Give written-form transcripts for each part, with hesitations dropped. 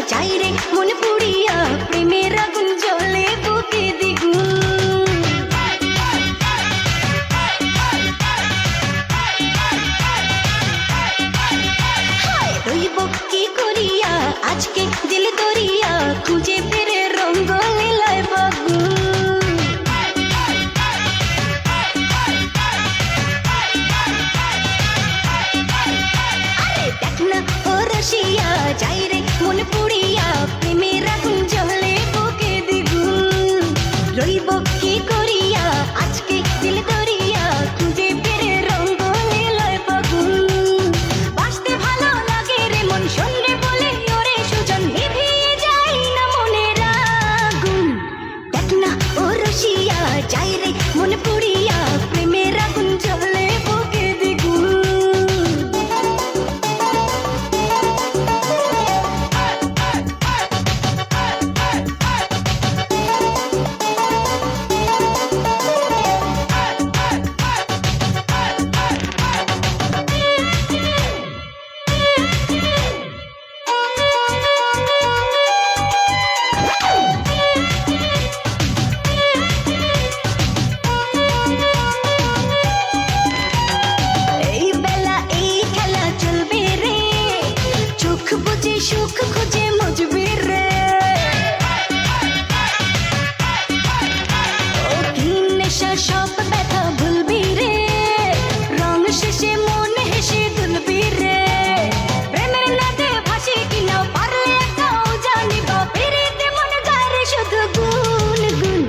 যাই রে মন পুড়িয়া, প্রেমের আগুন জ্বলে বুকে দ্বিগুণ। হায় রইব কি করিয়া, আজকে দিল দরিয়া, খুঁজে ফিরে রঙ্গ লীলায় ফাগুন। আরে দেখ না ও রসিয়া, যাই রে মন পুড়িয়া, প্রেমের আগুন জ্বলে বুকে দ্বিগুণ। রইব কি করিয়া, আজকে দিল দরিয়া, খুঁজে ফিরে রঙ্গ লীলায় ফাগুন। বাসতে ভালো লাগে রে মন, শোনরে বলে ওরে সুজন, নিভিয়ে যায় না মনের আগুন। দেখ না ও রসিয়া, যাই রে মন পুড়িয়া, প্রেমের আগুন জ্বলে বুকে দ্বিগুণ। এই বেলা এই খেলা চলবে রে, চোখ বুঝে সুখ খুঁজে মজবে রে। ও কি নেশা, সব ব্যথা ভুলবি রে, রং শেষে মন হেসে দুলবি রে। প্রেমের নাতে ভাসি কিনা, পারলে একাও জানিব, ফিরিতে মন গায়ে শুধু গুন গুন।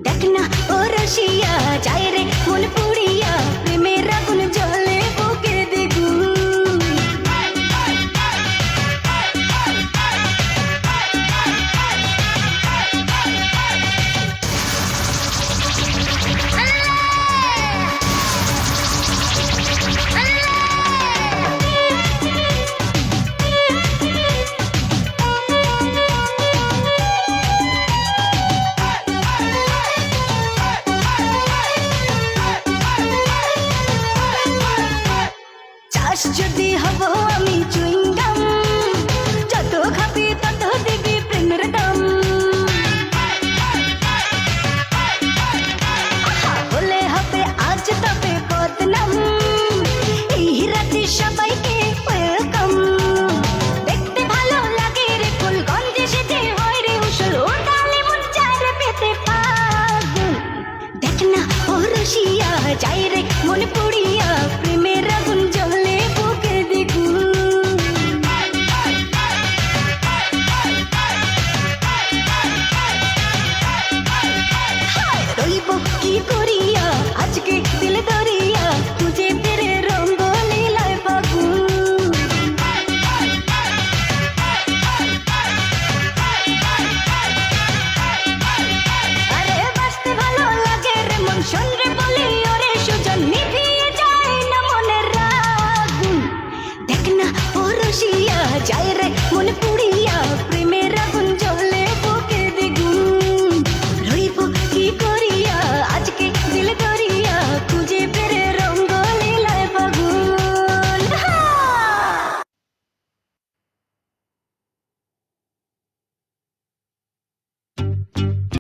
দেখ না ও রসিয়া, যাই রে মন পুড়িয়া, প্রেমের আগুন জ্বলে বুকে দ্বিগুণ। চাষ যদি হব আমি চুইংগাম, যত খাবি তত দিবি প্রেমের দাম। আহা, হলে হবে আজ তবে বদনাম, এই রাতে সবাইকে ওয়েলকাম। দেখতে ভালো লাগে রে ফুল, গন্ধে সেজে হয় রে উসুল, ওটালে মন চায় রে পেতে পাগল। দেখ না ও রসিয়া, যাই রে মন পুড়িয়া, প্রেমের আগুন জ্বলে বুকে দ্বিগুণ। হায় রইব কি করিয়া, আজকে দিল দরিয়া, খুঁজে ফিরে রঙ্গ লীলায় ফাগুন। আরে বাসতে ভালো লাগে রে মন, শোনরে বলি ওরে সুজন, নিভিয়ে যায় না মনের আগুন। দেখ না ও রসিয়া, যাই